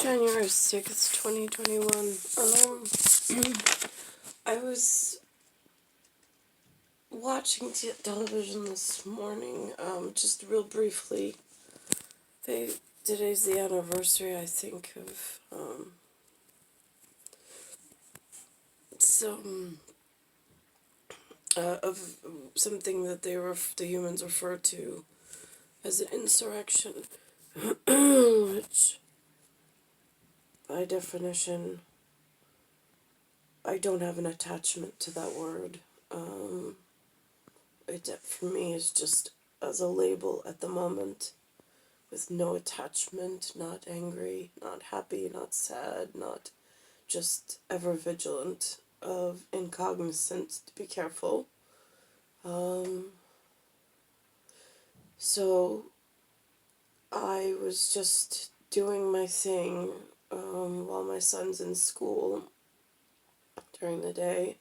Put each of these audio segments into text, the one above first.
January 6th, 2021. I was watching television this morning, just real briefly. Today's the anniversary, I think, of some of something that the humans refer to as an insurrection, which, by definition, I don't have an attachment to that word. It for me is just as a label at the moment, with no attachment, not angry, not happy, not sad, not just ever vigilant of incognizant to be careful. So I was just doing my thing while my son's in school during the day,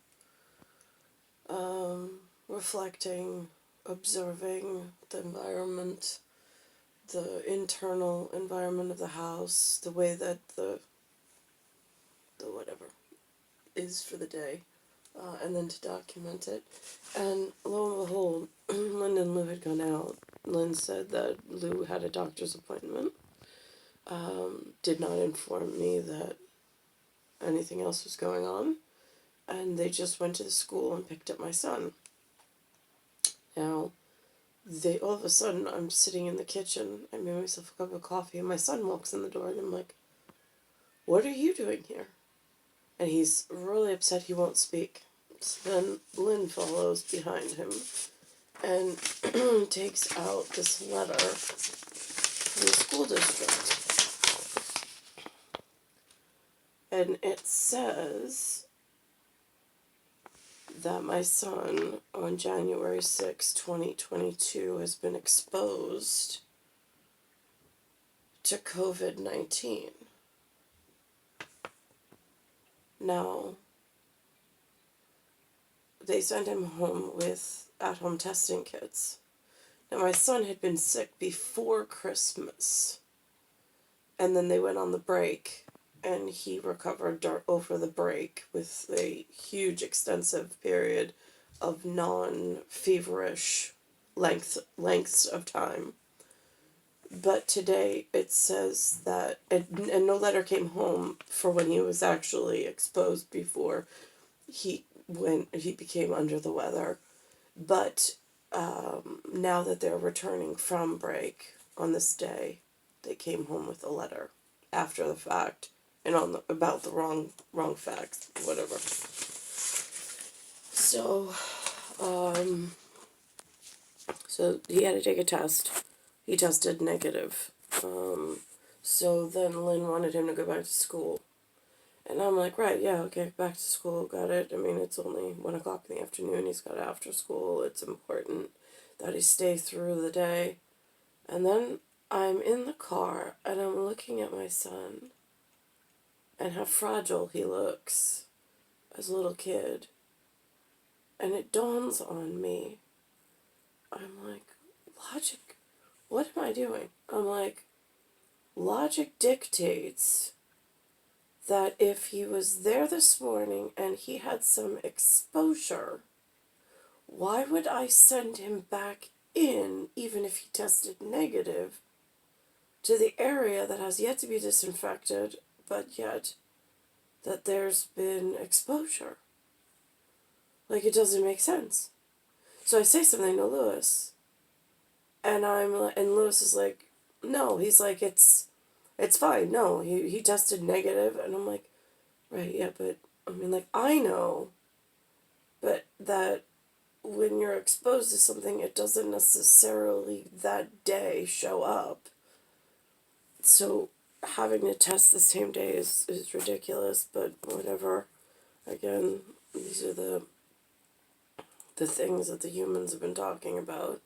reflecting, observing the environment, the internal environment of the house, the way that the whatever is for the day, and then to document it. And lo and behold, Lynn and Lou had gone out. Lynn said that Lou had a doctor's appointment, did not inform me that anything else was going on, and they just went to the school and picked up my son. Now, all of a sudden, I'm sitting in the kitchen, I made myself a cup of coffee, and my son walks in the door, and I'm like, "What are you doing here?" And he's really upset he won't speak. So then Lynn follows behind him and takes out this letter from the school district. And it says that my son, on January 6, 2022, has been exposed to COVID-19. Now, they sent him home with at-home testing kits. Now, my son had been sick before Christmas, and then they went on the break, and he recovered over the break with a huge, extensive period of non-feverish lengths of time. But today it says that, and no letter came home for when he was actually exposed before when he became under the weather. But now that they're returning from break on this day, they came home with a letter after the fact and about the wrong facts, whatever. So he had to take a test. He tested negative. So then Lynn wanted him to go back to school. And I'm like, right, yeah, okay, back to school, got it. I mean, it's only 1 o'clock in the afternoon, he's got after school, it's important that he stay through the day. And then I'm in the car, and I'm looking at my son, and how fragile he looks as a little kid. And it dawns on me, I'm like, logic, what am I doing? I'm like, logic dictates that if he was there this morning and he had some exposure, why would I send him back in, even if he tested negative, to the area that has yet to be disinfected, but yet that there's been exposure? Like, it doesn't make sense. So I say something to Lewis, and Lewis is like, no, he's like, it's fine, no, he tested negative, and I'm like, right, yeah, but, I mean, like, I know, but that when you're exposed to something, it doesn't necessarily that day show up. So having to test the same day is ridiculous, but whatever. Again, these are the things that the humans have been talking about,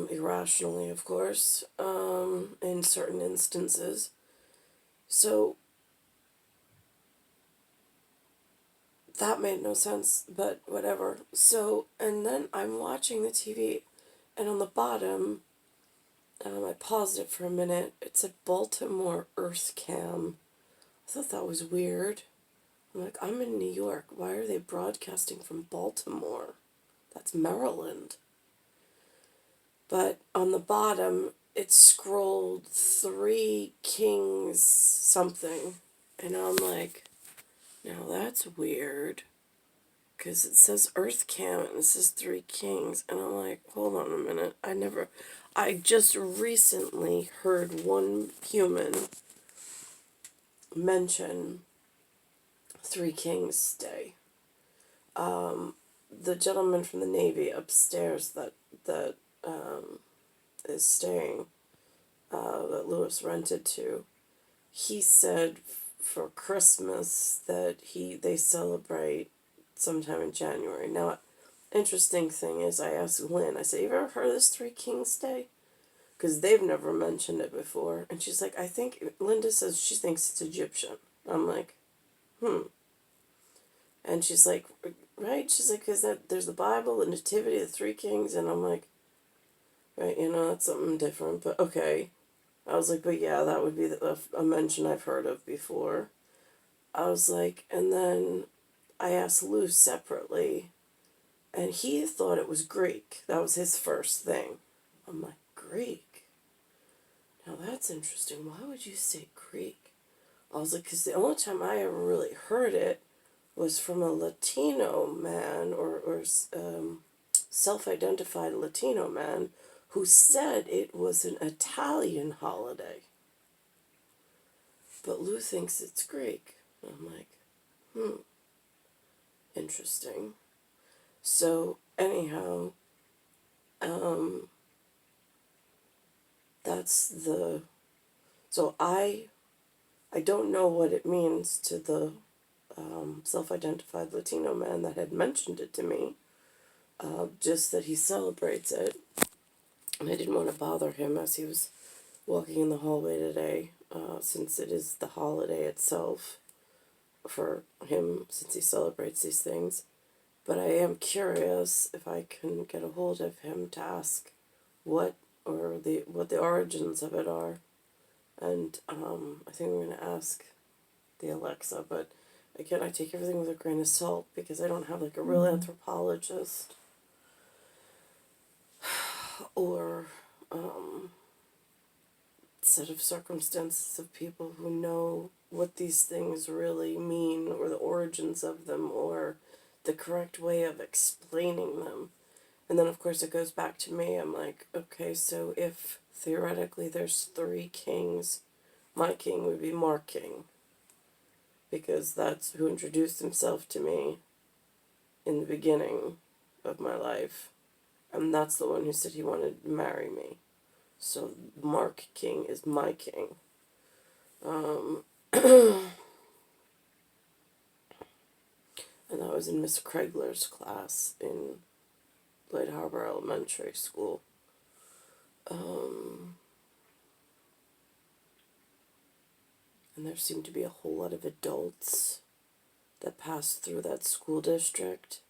irrationally, of course, in certain instances. So that made no sense, but whatever. So, and then I'm watching the TV, and on the bottom, I paused it for a minute. It said Baltimore Earth Cam. I thought that was weird. I'm like, I'm in New York. Why are they broadcasting from Baltimore? That's Maryland. But on the bottom, it scrolled Three Kings something. And I'm like, now that's weird. Because it says Earth Cam and it says Three Kings. And I'm like, hold on a minute. I just recently heard one human mention Three Kings Day. The gentleman from the Navy upstairs that is staying, that Lewis rented to, he said for Christmas that they celebrate sometime in January. Now, interesting thing is, I asked Lynn, I said, you ever heard of this Three Kings Day? Because they've never mentioned it before. And she's like, Linda says she thinks it's Egyptian. I'm like, And she's like, right? She's like, because there's the Bible, the Nativity, the Three Kings. And I'm like, right, that's something different. But okay. I was like, but yeah, that would be a mention I've heard of before. I was like, and then I asked Lou separately, and he thought it was Greek. That was his first thing. I'm like, Greek? Now that's interesting. Why would you say Greek? I was like, because the only time I ever really heard it was from a Latino man or self-identified Latino man who said it was an Italian holiday. But Lou thinks it's Greek. I'm like, interesting. So anyhow, that's the. So I don't know what it means to the self-identified Latino man that had mentioned it to me. Just that he celebrates it, and I didn't want to bother him as he was walking in the hallway today, since it is the holiday itself for him, since he celebrates these things. But I am curious if I can get a hold of him to ask what the origins of it are, and I think I'm going to ask the Alexa. But again, I take everything with a grain of salt because I don't have like a real anthropologist or set of circumstances of people who know what these things really mean or the origins of them or the correct way of explaining them. And then of course it goes back to me. I'm like, okay, so if theoretically there's three kings, my king would be Mark King, because that's who introduced himself to me in the beginning of my life, and that's the one who said he wanted to marry me. So Mark King is my king. And that was in Miss Craigler's class in Light Harbor Elementary School. And there seemed to be a whole lot of adults that passed through that school district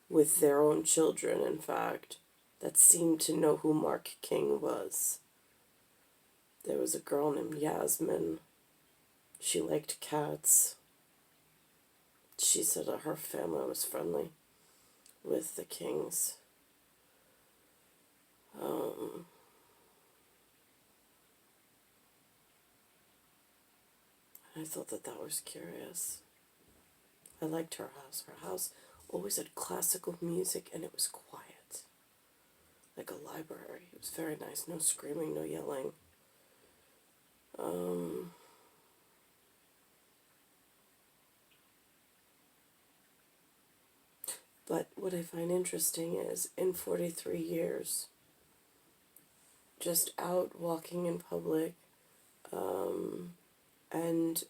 with their own children, in fact, that seemed to know who Mark King was. There was a girl named Yasmin. She liked cats. She said that her family was friendly with the Kings. I thought that was curious. I liked her house. Her house always had classical music and it was quiet. Like a library. It was very nice. No screaming, no yelling. But what I find interesting is in 43 years, just out walking in public, and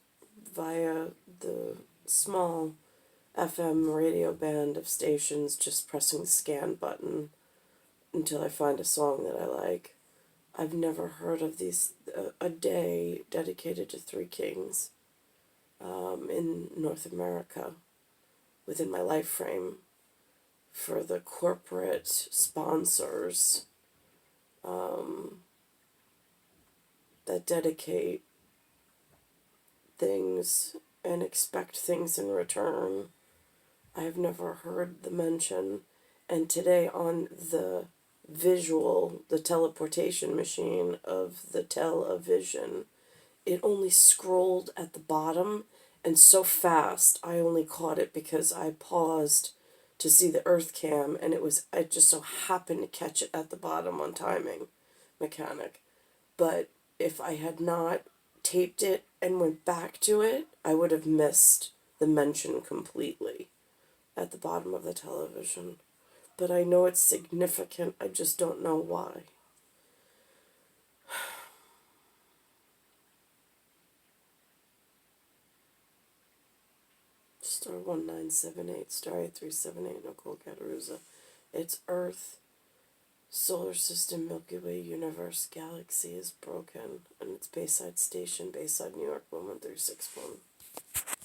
via the small FM radio band of stations, just pressing the scan button until I find a song that I like. I've never heard of a day dedicated to Three Kings in North America within my life frame for the corporate sponsors that dedicate things and expect things in return. I've never heard the mention. And today on the visual, the teleportation machine of the television, it only scrolled at the bottom, and so fast I only caught it because I paused to see the earth cam, and I just so happened to catch it at the bottom on timing mechanic. But if I had not taped it and went back to it, I would have missed the mention completely at the bottom of the television. But I know it's significant, I just don't know why. Star 1978, Star 8378, Nicole Cataruza. It's Earth, Solar System, Milky Way, Universe, Galaxy is broken, and it's Bayside Station, Bayside, New York, 11361.